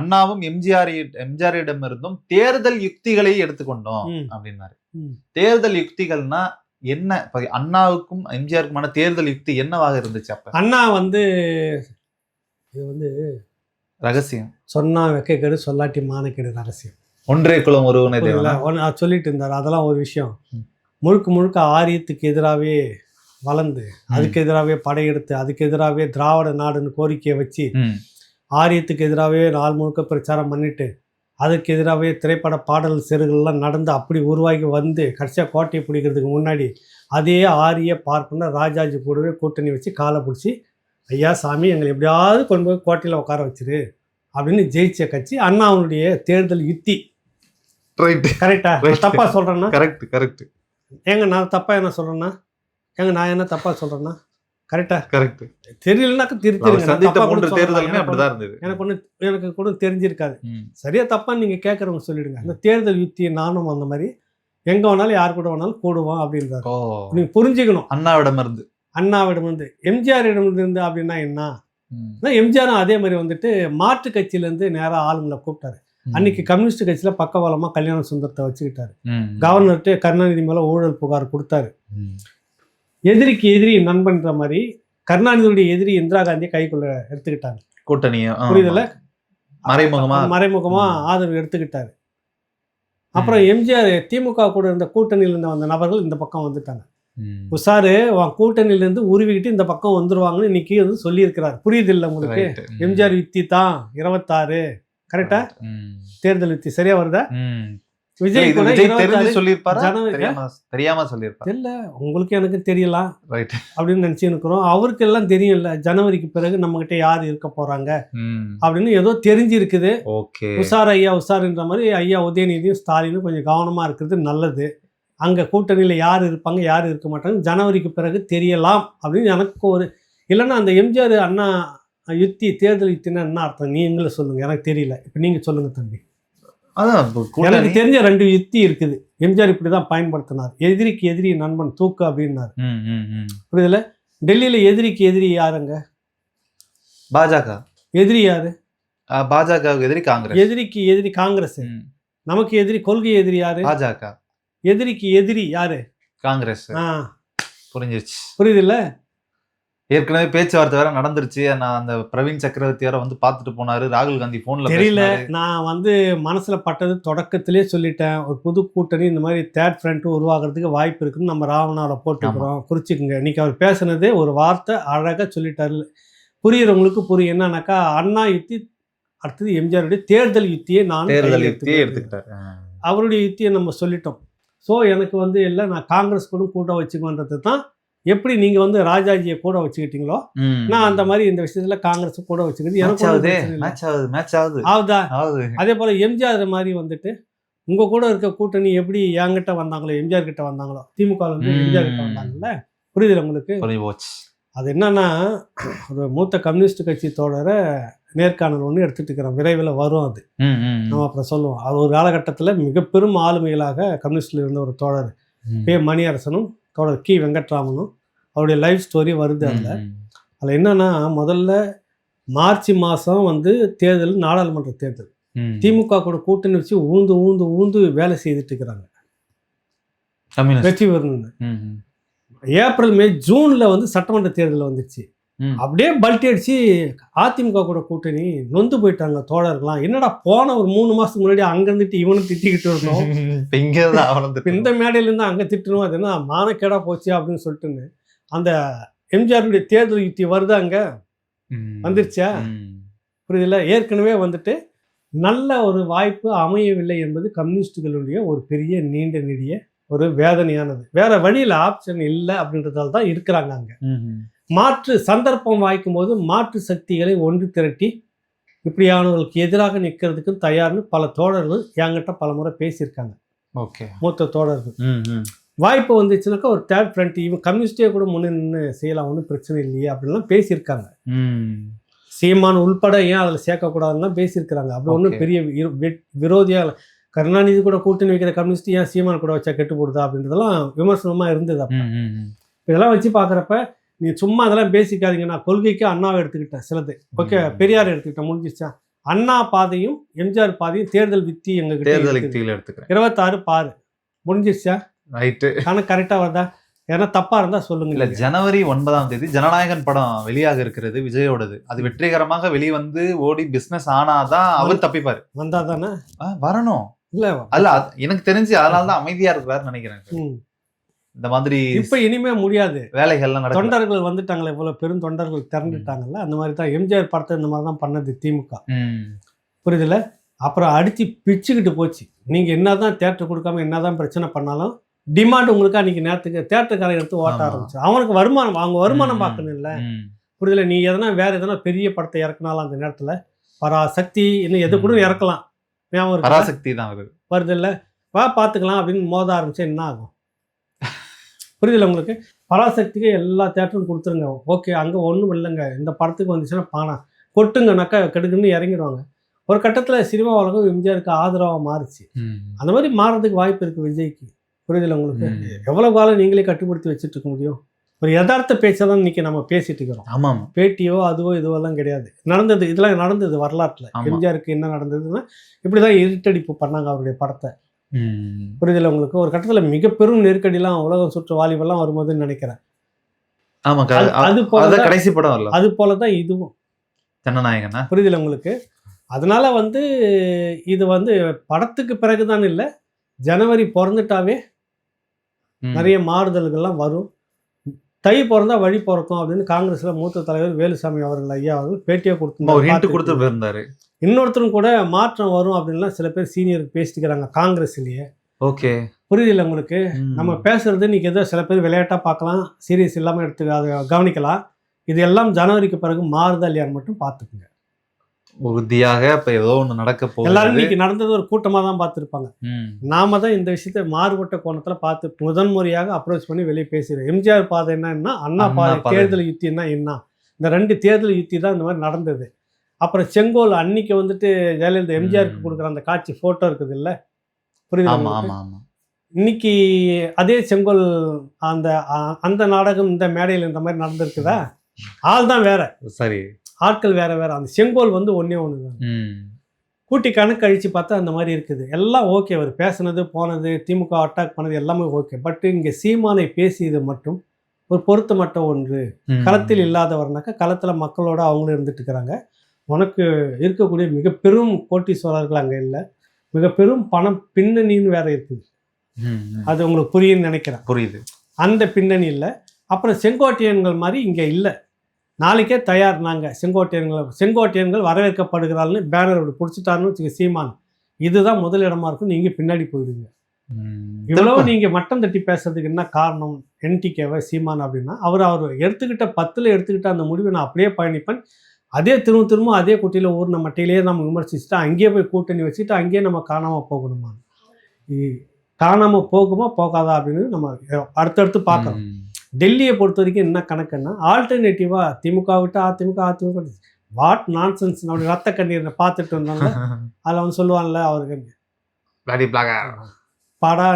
அண்ணாவும் எம்ஜிஆரிடம் இருந்தும் தேர்தல் யுக்திகளை எடுத்துக்கொண்டோம் அப்படின்னாரு. தேர்தல் யுக்திகள்னா என்ன? அண்ணாவுக்கும் எம்ஜிஆருக்குமான தேர்தல் யுக்தி என்னவாக இருந்துச்சு? அப்ப அண்ணா வந்து இது வந்து ரகசியம், சொன்னா வெக்கக்கேடு, சொல்லாட்டி மானக்கேடு ரகசியம், ஒன்றே குலம் ஒருவனே தேவன் சொல்லிட்டு இருந்தார். அதெல்லாம் ஒரு விஷயம். முழுக்க முழுக்க ஆரியத்துக்கு எதிராகவே வளர்ந்து, அதுக்கு எதிராகவே படையெடுத்து, அதுக்கு எதிராகவே திராவிட நாடுன்னு கோரிக்கையை வச்சு, ஆரியத்துக்கு எதிராகவே நாள் முழுக்க பிரச்சாரம் பண்ணிட்டு, அதுக்கு எதிராகவே திரைப்பட பாடல் செருகள்லாம் நடந்து அப்படி உருவாகி வந்து கடைசியாக கோட்டையை பிடிக்கிறதுக்கு முன்னாடி அதே ஆரிய பார்ப்பனர் ராஜாஜி கூடவே கூட்டணி வச்சு காலை பிடிச்சி, ஐயா சாமி எங்களை எப்படியாவது கொண்டு போய் கோட்டையில் உட்கார வச்சிரு அப்படின்னு ஜெயிச்ச கட்சி அண்ணாவுடைய தேர்தல் யுக்தி. கரெக்டா? தப்பா சொல்றேன்னா? கரெக்ட். ஏங்க நான் தப்பா என்ன சொல்றேன்னா? ஏங்க நான் என்ன தப்பா சொல்றேன்னா? கரெக்டா? கரெக்ட். தெரியலனாக்க திருத்திருங்க. எனக்கு கூட தெரிஞ்சிருக்காது. சரியா தப்பா நீங்க கேட்கறவங்க சொல்லிடுங்க. அந்த தேர்தல் யுக்தியை நானும் அந்த மாதிரி எங்க வேணாலும் யார் கூட வேணாலும் கூடுவோம் அப்படின்றாரு. நீங்க புரிஞ்சுக்கணும். அண்ணாவிடம் இருந்து எம்ஜிஆரிடம் இருந்து அப்படின்னா என்ன? எம்ஜிஆரும் அதே மாதிரி வந்துட்டு மாற்று கட்சியிலேருந்து நேராக ஆளுங்களை கூப்பிட்டாரு. அன்னைக்கு கம்யூனிஸ்ட் கட்சியில் பக்கபலமாக கல்யாண சுந்தரத்தை வச்சுக்கிட்டாரு. கவர்னர்கிட்ட கருணாநிதி மேலே ஊழல் புகார் கொடுத்தாரு. எதிரிக்கு எதிரி நண்பன்ற மாதிரி கருணாநிதியுடைய எதிரி இந்திரா காந்தியை கைக்குள்ள எடுத்துக்கிட்டாங்க. கூட்டணியை புரியுதுல? மறைமுகமா ஆதரவு எடுத்துக்கிட்டாரு. அப்புறம் எம்ஜிஆர் திமுக கூட இருந்த கூட்டணியில் இருந்த வந்த நபர்கள் இந்த பக்கம் வந்துட்டாங்க. உஷாரு, கூட்டணியிலேருந்து உருவிக்கிட்டு இந்த பக்கம் வந்துருவாங்கன்னு இன்னைக்கு வந்து சொல்லியிருக்கிறார். புரியுது இல்லை உங்களுக்கு? எம்ஜிஆர் யுக்தி தான் 26. கரெக்டா? தேர்தல் யுக்தி சரியா வருதா? விஜய் கூட விஜய் தெரிஞ்சு 26 சொல்லியிருப்பாரா ஜனவரி தெரியாம சொல்லியிருப்பாரு. தெரியல, உங்களுக்கு எனக்கு தெரியலாம் ரைட். அப்படின்னு நினச்சிருக்கிறோம். அவருக்கு எல்லாம் தெரியல, ஜனவரிக்கு பிறகு நம்மகிட்ட யார் இருக்க போறாங்க அப்படின்னு ஏதோ தெரிஞ்சிருக்குது. ஓகே. உஷார் ஐயா உஷாருன்ற மாதிரி ஐயா உதயநிதியும் ஸ்டாலினும் கொஞ்சம் கவனமா இருக்கிறது நல்லது. அங்க கூட்டணியில் யார் இருப்பாங்க யார் இருக்க மாட்டாங்க ஜனவரிக்கு பிறகு தெரியலாம் அப்படின்னு எனக்கு ஒரு, இல்லைன்னா அந்த எம்ஜிஆர் அண்ணா யுத்தி தேர்தல் யுத்தினா என்ன அர்த்தம் நீங்களே சொல்லுங்க, எனக்கு தெரியல. இப்போ நீங்க சொல்லுங்க தம்பி. அதான் எனக்கு தெரிஞ்ச 2 யுத்தி இருக்குது. எம்ஜிஆர் இப்படிதான் பயன்படுத்தினார். எதிரிக்கு எதிரி நண்பன் தூக்கு அப்படின்னாரு. புரியுதுல? டெல்லியில எதிரிக்கு எதிரி யாருங்க? பாஜக. எதிரி யாரு? பாஜகவுக்கு எதிரி காங்கிரஸ். எதிரிக்கு எதிரி காங்கிரஸ். நமக்கு எதிரி, கொள்கை எதிரி யாரு? பாஜக. எதிரிக்கு எதிரி யாரு? காங்கிரஸ். புரிஞ்சிருச்சு. புரியுதுல்ல? ஏற்கனவே பேச்சுவார்த்தை வேற நடந்துருச்சு. நான் அந்த பிரவீன் சக்கரவர்த்தி வேற வந்து பார்த்துட்டு போனாரு. ராகுல் காந்தி போன்ல தெரியல. நான் வந்து மனசுல பட்டது தொடக்கத்திலே சொல்லிட்டேன். ஒரு புது கூட்டணி இந்த மாதிரி தேர்ட் ஃப்ரண்ட் உருவாகிறதுக்கு வாய்ப்பு இருக்குன்னு நம்ம ராவணாவில் போட்டுக்கிறோம். குறிச்சிக்குங்க. இன்னைக்கு அவர் பேசுனது ஒரு வார்த்தை அழகா சொல்லிட்டாரு. புரியுறவங்களுக்கு புரியும். என்னன்னாக்கா அண்ணா யுத்தி அடுத்தது எம்ஜிஆருடைய தேர்தல் யுத்தியை நான் எடுத்துக்கிட்டார். அவருடைய யுத்தியை நம்ம சொல்லிட்டோம். ஸோ எனக்கு வந்து இல்லை, நான் காங்கிரஸ் கூட வச்சுக்குவேன்றது தான். எப்படி நீங்க வந்து ராஜாஜியை கூட வச்சுக்கிட்டீங்களோ நான் அந்த மாதிரி இந்த விஷயத்துல காங்கிரஸ் கூட வச்சுக்கிறது எனக்கு ஆகுதா. அதே போல எம்ஜிஆர் மாதிரி வந்துட்டு உங்க கூட இருக்க கூட்டணி எப்படி என்கிட்ட வந்தாங்களோ எம்ஜிஆர் கிட்ட வந்தாங்களோ, திமுக வந்து எம்ஜிஆர் கிட்ட வந்தாங்கல்ல, புரியுதுல உங்களுக்கு? அது என்னன்னா, ஒரு மூத்த கம்யூனிஸ்ட் கட்சி தோழரை நேர்காணல் ஒன்று எடுத்துட்டு இருக்கிறோம். விரைவில் வரும். அது நம்ம அப்புறம் சொல்லுவோம். அது ஒரு காலகட்டத்தில் மிக பெரும் ஆளுமைகளாக கம்யூனிஸ்டில் இருந்த ஒரு தோழர் பே மணியரசனும் தோழர் கி வெங்கட்ராமனும் அவருடைய லைஃப் ஸ்டோரி வருது. அதில் என்னன்னா, முதல்ல மார்ச் மாதம் வந்து தேர்தல், நாடாளுமன்ற தேர்தல். திமுக கூட கூட்டணி வச்சு ஊந்து வேலை செய்துட்டு இருக்கிறாங்க, வெற்றி பெறணும்னு. ஏப்ரல் மே ஜூன்ல வந்து சட்டமன்ற தேர்தல் வந்துச்சு. அப்படியே பல்ட்டி அடிச்சு அதிமுக கூட கூட்டணி நொந்து போயிட்டாங்க தோழர்கள்லாம். என்னடா போன ஒரு 3 மாசத்துக்கு முன்னாடி அங்க இருந்துட்டு இவனும் திட்டிக்கிட்டு இருந்தோம், இந்த மேடையில இருந்து அங்க திட்டணும், அது என்ன மானக்கேடா போச்சு அப்படின்னு சொல்லிட்டுன்னு அந்த எம்ஜிஆருடைய தேர்தல் யுத்தி வருது, அங்க வந்துருச்சா? புரியுதுல? ஏற்கனவே வந்துட்டு நல்ல ஒரு வாய்ப்பு அமையவில்லை என்பது கம்யூனிஸ்டுகளுடைய ஒரு பெரிய நீண்ட நெடிய ஒரு வேதனையானது. வேற வழியில் ஆப்ஷன் இல்லை அப்படின்றதால தான் இருக்கிறாங்க அங்க. மாற்று சந்தர்ப்பம் வாய்க்கும் போது மாற்று சக்திகளை ஒன்று திரட்டி இப்படியானவர்களுக்கு எதிராக நிற்கிறதுக்கு தயார்னு பல தோழர்கள் என்கிட்ட பல முறை பேசியிருக்காங்க. மூத்த தோழர்கள் வாய்ப்பு வந்துச்சுனாக்கா ஒரு தேர்ட் ஃப்ரண்ட், இவன் கம்யூனிஸ்டே கூட முன்னே செய்யலாம், ஒன்றும் பிரச்சனை இல்லையே அப்படின்லாம் பேசியிருக்காங்க. சீமான் உள்பட ஏன் அதில் சேர்க்கக்கூடாதுன்னா பேசியிருக்கிறாங்க. அப்படி ஒன்றும் பெரிய விரோதியாக கருணாநிதி கூட கூட்டணி வைக்கிற கம்யூனிஸ்ட் ஏன் சீமான் கூட வச்சா கெட்டு போடுதா அப்படின்றதெல்லாம் விமர்சனமாக இருந்தது. அப்போ இதெல்லாம் வச்சு பார்க்குறப்ப நீ சும்மா அதெல்லாம் பேசிக்காதீங்க. நான் கொள்கைக்கு அண்ணாவை எடுத்துக்கிட்டேன் சிலது, ஓகே, பெரியார் எடுத்துக்கிட்டேன், முடிஞ்சிச்சா? அண்ணா பாதையும் எம்ஜிஆர் பாதையும் தேர்தல் வித்தி எங்ககிட்ட 26 பாரு, முடிஞ்சிருச்சா? ரைட்டு. கணக்கு கரெக்டாக வருதா? ஏன்னா தப்பா இருந்தா சொல்லுங்க. இல்ல, ஜனவரி 9ஆம் தேதி ஜனநாயகன் படம் வெளியாக இருக்கிறது, விஜயோடது. அது வெற்றிகரமாக வெளிவந்து ஓடி பிசினஸ் ஆனாதான் அவர் தப்பிப்பாரு. வந்தா தானே வரணும். இல்ல அல்ல, எனக்கு தெரிஞ்சு அதனாலதான் அமைதியா இருக்கிறாருன்னு நினைக்கிறேன். இந்த மாதிரி இப்ப இனிமே முடியாது, வேலைகள்லாம் நடக்கும். தொண்டர்கள் வந்துட்டாங்களே, இவ்வளவு பெரும் தொண்டர்கள் திறந்துட்டாங்கல்ல, அந்த மாதிரி தான் எம்ஜிஆர் படத்தை இந்த மாதிரி தான் பண்ணது திமுக. புரியுதுல? அப்புறம் அடிச்சு பிச்சுக்கிட்டு போச்சு. நீங்க என்னதான் தேட்டர் கொடுக்காம என்னதான் பிரச்சனை பண்ணாலும் டிமாண்ட் உங்களுக்கு அன்னைக்கு நேரத்துக்கு தேட்டருக்காரன் எடுத்து ஓட்ட ஆரம்பிச்சு. அவனுக்கு வருமானம், அவங்க வருமானம் பார்க்கணும் இல்லை? புரியுதுல? நீ எதனா வேற எதனா பெரிய படத்தை இறக்குனாலும் அந்த நேரத்துல பராசக்தி இன்னும் எது கூட இறக்கலாம், பராசக்தி தான் வருது இல்லை, வா பார்த்துக்கலாம் அப்படின்னு மோத ஆரம்பிச்சா என்ன ஆகும்? புரியுதுல்ல உங்களுக்கு? பராசக்திக்கு எல்லா தேட்டரும் கொடுத்துருங்க, ஓகே, அங்கே ஒன்றும் இல்லைங்க, இந்த படத்துக்கு வந்துச்சுன்னா பானா கொட்டுங்கனாக்கா கெடுக்குன்னு இறங்கிடுவாங்க. ஒரு கட்டத்தில் சினிமா உலகம் எம்ஜிஆருக்கு ஆதரவாக மாறுச்சு. அந்த மாதிரி மாறுறதுக்கு வாய்ப்பு இருக்குது விஜய்க்கு. புரியுதுல்ல உங்களுக்கு? எவ்வளோ காலம் நீங்களே கட்டுப்படுத்தி வச்சுட்டு இருக்க முடியும்? ஒரு யதார்த்த பேச்சை தான் இன்னைக்கு நம்ம பேசிட்டு இருக்கிறோம். ஆமாம், பேட்டியோ அதுவோ இதுவெல்லாம் கிடையாது. நடந்தது, இதெல்லாம் நடந்தது வரலாற்றில். எம்ஜிஆருக்கு என்ன நடந்ததுன்னா இப்படிதான் இருட்டடிப்பு பண்ணாங்க அவருடைய படத்தை. புரியுதுல உங்களுக்கு? ஒரு கட்டத்தில் மிக பெரும் நெருக்கடிலாம் உலகம் சுற்று வாலிபெல்லாம் வரும்போதுன்னு நினைக்கிறேன். அது போல கடைசி படம், அது போலதான் இதுவும் ஜனநாயகனா. புரியுதுல உங்களுக்கு? அதனால வந்து இது வந்து படத்துக்கு பிறகுதான் இல்லை, ஜனவரி பிறந்துட்டாவே நிறைய மாறுதல்கள்லாம் வரும். தை பிறந்தா வழி பிறக்கும் அப்படின்னு காங்கிரஸ்ல மூத்த தலைவர் வேலுசாமி அவர்கள் ஐயா அவர்கள் பேட்டியை ஒரு ஹிண்ட் கொடுத்து கொடுத்து போயிருந்தாரு. இன்னொருத்தரும் கூட மாற்றம் வரும் அப்படின்லாம் சில பேர் சீனியருக்கு பேசிக்கிறாங்க காங்கிரஸ்லயே. ஓகே, புரியுதில்ல உங்களுக்கு? நம்ம பேசுறது இன்னைக்கு ஏதோ சில பேர் விளையாட்டா பார்க்கலாம், சீரியஸ் இல்லாம எடுத்து அதை கவனிக்கலாம். இது எல்லாம் ஜனவரிக்கு பிறகு மாறுதா இல்லையான்னு மட்டும் பார்த்துக்குங்க. உறுதியாக இப்ப ஏதோ ஒண்ணு நடக்க போகுது. எல்லாரும் இன்னைக்கு நடந்தது ஒரு கூட்டமா தான் பார்த்துருப்பாங்க. நாம தான் இந்த விஷயத்தை மாறுபட்ட கோணத்துல பார்த்து முதன்முறையாக அப்ரோச் பண்ணி வெளியே பேசுறோம். எம்ஜிஆர் பாதை என்ன, அண்ணா பாதை தேர்தல் யுத்தின்னா என்ன, இந்த 2 தேர்தல் யுத்தி தான் இந்த மாதிரி நடந்தது. அப்புறம் செங்கோல் அன்னைக்கு வந்துட்டு ஜெயலலிதா எம்ஜிஆருக்கு கொடுக்குற அந்த காட்சி போட்டோ இருக்குது இல்ல, புரியுது? இன்னைக்கு அதே செங்கோல் அந்த அந்த நாடகம் இந்த மேடையில் இந்த மாதிரி நடந்திருக்குதா? ஆள் தான் வேற, சரி, ஆட்கள் வேற வேற. அந்த செங்கோல் வந்து ஒன்னே ஒண்ணுதான். கூட்டி கணக்கு அழிச்சு பார்த்தா அந்த மாதிரி இருக்குது. எல்லாம் ஓகே, அவர் பேசுனது போனது, திமுக அட்டாக் பண்ணது எல்லாமே ஓகே. பட் இங்க சீமானை பேசியது மட்டும் ஒரு பொருத்தமற்ற ஒன்று. களத்தில் இல்லாதவர்னாக்கா களத்துல மக்களோட அவங்களும் இருந்துட்டு இருக்கிறாங்க. உனக்கு இருக்கக்கூடிய மிக பெரும் கோட்டீஸ்வரர்கள் அங்கே இல்லை, மிக பெரும் பணம் பின்னணின்னு வேற இருக்குது. அது உங்களுக்கு புரியுன்னு நினைக்கிறேன். புரியுது. அந்த பின்னணி இல்லை. அப்புறம் செங்கோட்டையன்கள் மாதிரி இங்கே இல்லை. நாளைக்கே தயார் நாங்கள் செங்கோட்டையன்கள் வரவேற்கப்படுகிறாள்னு பேனர் பிடிச்சிட்டாருன்னு வச்சுக்க சீமான். இதுதான் முதலிடமா இருக்கும், நீங்க பின்னாடி போயிடுங்க. இவ்வளவு நீங்க மட்டம் தட்டி பேசுறதுக்கு என்ன காரணம்? என்டிகேவை சீமான் அப்படின்னா அவர் எடுத்துக்கிட்ட 10ல் எடுத்துக்கிட்ட அந்த முடிவை நான் அப்படியே பயணிப்பேன். அதே திரும்ப அதே குட்டியில் ஊர்ன மட்டையிலேயே நம்ம விமர்சிச்சுட்டு அங்கேயே போய் கூட்டணி வச்சுட்டு அங்கேயே நம்ம காணாமல் போகணுமா? காணாமல் போகுமா போகாதா அப்படின்னு நம்ம அடுத்தடுத்து பார்க்கணும். டெல்லியை பொறுத்த வரைக்கும் என்ன கணக்குன்னா ஆல்டர்னேட்டிவா திமுக விட்டு அதிமுக வாட் நான்சென்ஸ். நம்மளுடைய ரத்த கண்ணீரை பார்த்துட்டு இருந்தாங்க. அதில் வந்து சொல்லுவான்ல அவருக்கு படா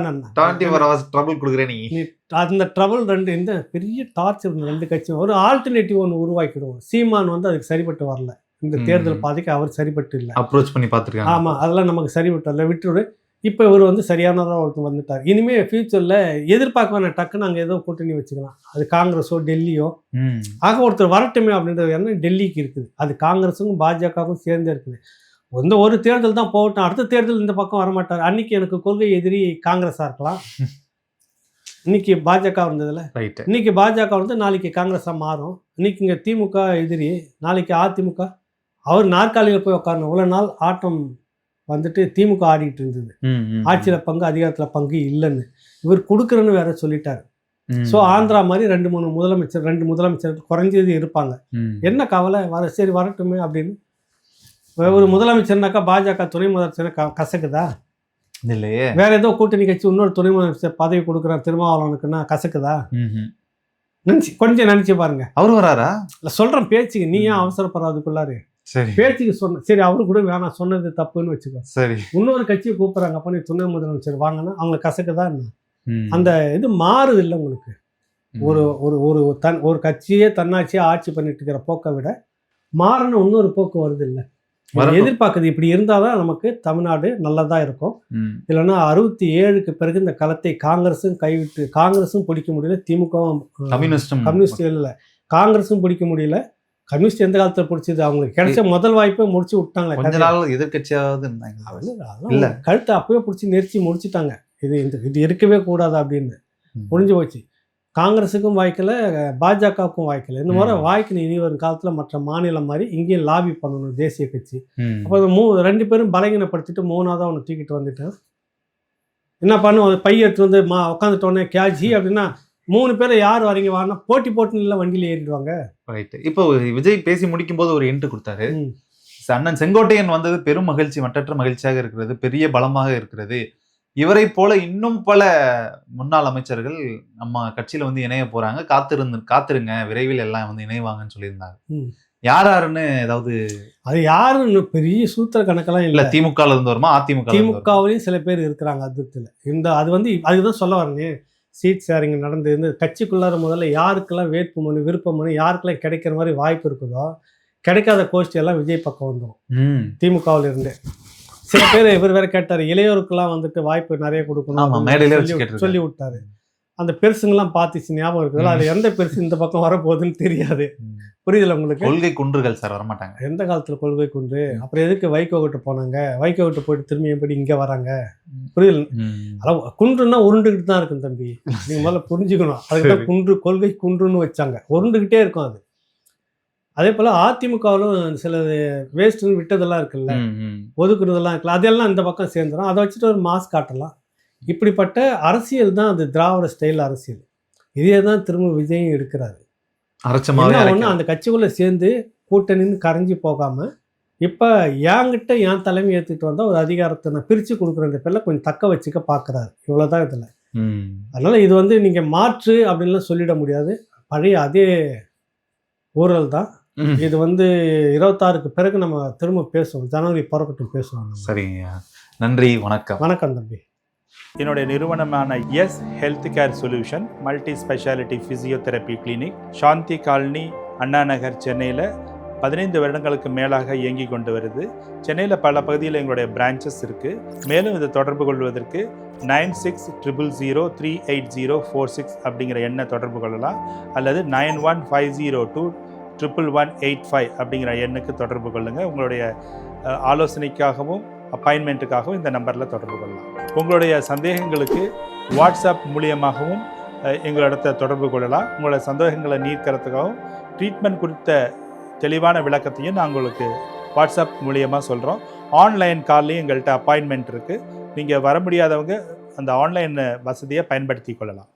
அந்த ட்ரபிள் 2 இந்த பெரிய டார்ச்சர் 2 கட்சியும் ஒரு ஆல்டர்னேட்டிவ் ஒன்று உருவாக்கிடுவோம். சீமான் வந்து அதுக்கு சரிப்பட்டு வரல. இந்த தேர்தல் பாதைக்கு அவர் சரிப்பட்டு இல்லை. அப்ரோச் பண்ணி பார்த்துருக்காங்க. ஆமாம், அதெல்லாம் நமக்கு சரிப்பட்டு இல்லை, விட்டுவிடு. இப்போ இவர் வந்து சரியானதாக ஒருத்தர் வந்துட்டார். இனிமேல் ஃபியூச்சரில் எதிர்பார்க்க வேணாம், டக்குன்னு அங்கே ஏதோ கூட்டணி வச்சுக்கலாம். அது காங்கிரஸோ டெல்லியோ ஆக ஒருத்தர் வரட்டுமே அப்படின்றது என்ன டெல்லிக்கு இருக்குது. அது காங்கிரஸுக்கும் பாஜகவுக்கும் சேர்ந்தே இருக்குது. ஒரு தேர்தல் தான் போகட்டும், அடுத்த தேர்தல் இந்த பக்கம் வரமாட்டார். அன்னைக்கு எனக்கு கொள்கை எதிரி காங்கிரஸாக இருக்கலாம், இன்னைக்கு பாஜக இருந்ததுல. இன்னைக்கு பாஜக வந்து நாளைக்கு காங்கிரஸாக மாறும். இன்னைக்கு இங்கே திமுக எதிரி, நாளைக்கு அதிமுக. அவர் நாற்காலியில் போய் உட்காரணும். இவ்வளோ நாள் ஆட்டம் வந்துட்டு திமுக ஆடிட்டு இருந்தது. ஆட்சியில் பங்கு அதிகாரத்தில் பங்கு இல்லைன்னு இவர் கொடுக்குறன்னு வேற சொல்லிட்டாரு. ஸோ ஆந்திரா மாதிரி 2 முதலமைச்சர் குறைஞ்சது இருப்பாங்க. என்ன கவலை, சரி வரட்டுமே அப்படின்னு. ஒரு முதலமைச்சர்னாக்கா பாஜக துணை முதலமைச்சர் கசக்குதா? இல்லையே. வேற ஏதோ கூட்டணி கட்சி இன்னொரு துணை முதலமைச்சர் பதவி கொடுக்குறான் திருமாவளவனுக்குன்னா கசக்குதா? கொஞ்சம் நினைச்சு பாருங்க. அவரு வராரா? இல்லை சொல்றேன் பேச்சுக்கு, நீ ஏன் அவசரப்படுறதுக்குள்ளாரு? பேச்சுக்கு சொன்ன சரி, அவரு கூட வேணாம், சொன்னது தப்புன்னு வச்சுக்கோ. சரி, இன்னொரு கட்சியை கூப்பிடுறாங்க, அப்ப நீ துணை முதலமைச்சர் வாங்கினா அவங்க கசக்குதான் என்ன? அந்த இது மாறுது இல்லை உங்களுக்கு. ஒரு கட்சியே தன்னாட்சியா ஆட்சி பண்ணிட்டு இருக்கிற போக்கை விட மாறணும் இன்னொரு போக்கு வருது இல்லை. எதிர்பார்க்குது இப்படி இருந்தாதான் நமக்கு தமிழ்நாடு நல்லதா இருக்கும். இல்லைன்னா 67க்கு பிறகு இந்த களத்தை காங்கிரஸும் பிடிக்க முடியல, திமுகவும் கம்யூனிஸ்ட் இல்லை, காங்கிரஸும் பிடிக்க முடியல. கம்யூனிஸ்ட் எந்த காலத்துல பிடிச்சது? அவங்களுக்கு கிடைச்ச முதல் வாய்ப்பை முடிச்சு விட்டாங்களே. எதிர்கட்சியாவது கழுத்தை அப்பவே பிடிச்சி நெரிச்சு முடிச்சுட்டாங்க. இது இருக்கவே கூடாது அப்படின்னு முடிஞ்சு போச்சு. காங்கிரஸுக்கும் வாய்க்கல, பாஜகவுக்கும் வாய்க்கல. இந்த மாதிரி வாய்க்கணும். இனி வரும் காலத்துல மற்ற மாநிலம் மாதிரி இங்கேயும் லாபி பண்ணணும் தேசிய கட்சி. அப்போ 2 பேரும் பலகீனப்படுத்திட்டு 3ஆவதா ஒன்று தூக்கிட்டு வந்துட்டேன். என்ன பண்ணுவோம், பைய எடுத்து வந்து உட்காந்துட்டோன்னே கேஜி அப்படின்னா 3 பேரை யார் வரீங்க வாங்க போட்டுன்னு இல்லை வண்டியில ஏறிடுவாங்க. ரைட். இப்போ விஜய் பேசி முடிக்கும் போது ஒரு என்ட்ரு கொடுத்தாரு. அண்ணன் செங்கோட்டையன் வந்தது பெரும் மகிழ்ச்சி, மற்றற்ற மகிழ்ச்சியாக இருக்கிறது, பெரிய பலமாக இருக்கிறது. இவரை போல இன்னும் பல முன்னாள் அமைச்சர்கள் நம்ம கட்சியில வந்து இணைய போறாங்க, காத்திருங்க, விரைவில் எல்லாம் வந்து இணைவாங்கன்னு சொல்லியிருந்தாங்க. யாருன்னு ஏதாவது? அது யாருன்னு பெரிய சூத்திர கணக்கெல்லாம் இல்லை. திமுகல இருந்து வருமா? திமுகவிலையும் சில பேர் இருக்கிறாங்க அதிருப்தியில். அது வந்து அதுதான் சொல்ல வரேங்க. சீட் ஷேரிங் நடந்து கட்சிக்குள்ளார முதல்ல யாருக்கெல்லாம் வேட்புமனு விருப்பமனு யாருக்கெல்லாம் கிடைக்கிற மாதிரி வாய்ப்பு இருக்குதோ கிடைக்காத கோஷ்டி எல்லாம் விஜய் பக்கம் வந்துடும். திமுகவில் இருந்து சில பேர் இவர் வேற கேட்டாரு, இளையோருக்கெல்லாம் வந்துட்டு வாய்ப்பு நிறைய கொடுக்கணும் சொல்லி விட்டாரு. அந்த பெருசுங்கெல்லாம் பார்த்துச்சு ஞாபகம் இருக்குதுல்ல, அது எந்த பெருசு இந்த பக்கம் வரப்போகுதுன்னு தெரியாது. புரியுதுல உங்களுக்கு? கொள்கை குன்றுகள் சார் வரமாட்டாங்க. எந்த காலத்துல கொள்கை குன்று? அப்புறம் எதுக்கு வைகோ கிட்ட போனாங்க? வைகோ கிட்ட போயிட்டு திரும்பி எப்படி இங்க வராங்க? புரியுது? அதான் குன்றுன்னா உருண்டுகிட்டு தான் இருக்கும் தம்பி. நீங்க முதல்ல புரிஞ்சுக்கணும். அதுக்குதான் குன்று, கொள்கை குன்றுன்னு வச்சாங்க. உருண்டுகிட்டே இருக்கும் அது. அதே போல அதிமுகவிலும் சில வேஸ்ட்னு விட்டதெல்லாம் இருக்குல்ல, ஒதுக்குறதெல்லாம் இருக்குல்ல, அதெல்லாம் இந்த பக்கம் சேர்ந்துடும். அதை வச்சுட்டு ஒரு மாஸ் காட்டலாம். இப்படிப்பட்ட அரசியல் தான் அது திராவிட ஸ்டைல் அரசியல். இதே தான் திரும்ப விஜயும் எடுக்கிறாரு. ஒன்று அந்த கட்சிக்குள்ளே சேர்ந்து கூட்டணின்னு கரைஞ்சி போகாம இப்போ என்கிட்ட என் தலைமை ஏற்றுக்கிட்டு வந்தால் ஒரு அதிகாரத்தை நான் பிரித்து கொடுக்குற பேரில் கொஞ்சம் தக்க வச்சுக்க பார்க்குறாரு. இவ்வளோதான் இதில். அதனால் இது வந்து நீங்கள் மாற்று அப்படின்லாம் சொல்லிட முடியாது. பழைய அதே ஊழல் தான் இது. வந்து 26க்கு பிறகு நம்ம திரும்ப பேசுவோம். ஜனவரி பிறக்கட்டும் பேசுவோம். சரிங்க, நன்றி, வணக்கம். வணக்கம் தம்பி. என்னுடைய நிறுவனமான S health care solution multi speciality physiotherapy clinic Shanti colony, Anna Nagar, சென்னையில் 15 வருடங்களுக்கு மேலாக இயங்கி கொண்டு வருது. சென்னையில் பல பகுதியில் எங்களுடைய பிரான்ச்சஸ் இருக்குது. மேலும் இதை தொடர்பு கொள்வதற்கு 9600038046 அப்படிங்கிற எண்ணை தொடர்பு கொள்ளலாம். அல்லது 9150211185 அப்படிங்கிற எண்ணுக்கு தொடர்பு கொள்ளுங்கள். உங்களுடைய ஆலோசனைக்காகவும் அப்பாயின்மெண்ட்டுக்காகவும் இந்த நம்பரில் தொடர்பு கொள்ளலாம். உங்களுடைய சந்தேகங்களுக்கு வாட்ஸ்அப் மூலியமாகவும் எங்களிடத்தை தொடர்பு கொள்ளலாம். உங்களுடைய சந்தேகங்களை நீக்கிறதுக்காகவும் ட்ரீட்மெண்ட் குறித்த தெளிவான விளக்கத்தையும் நான் உங்களுக்கு வாட்ஸ்அப் மூலியமாக சொல்கிறோம். ஆன்லைன் கால்லையும் எங்கள்கிட்ட அப்பாயின்மெண்ட் இருக்குது. நீங்கள் வர முடியாதவங்க அந்த ஆன்லைன் வசதியை பயன்படுத்தி கொள்ளலாம்.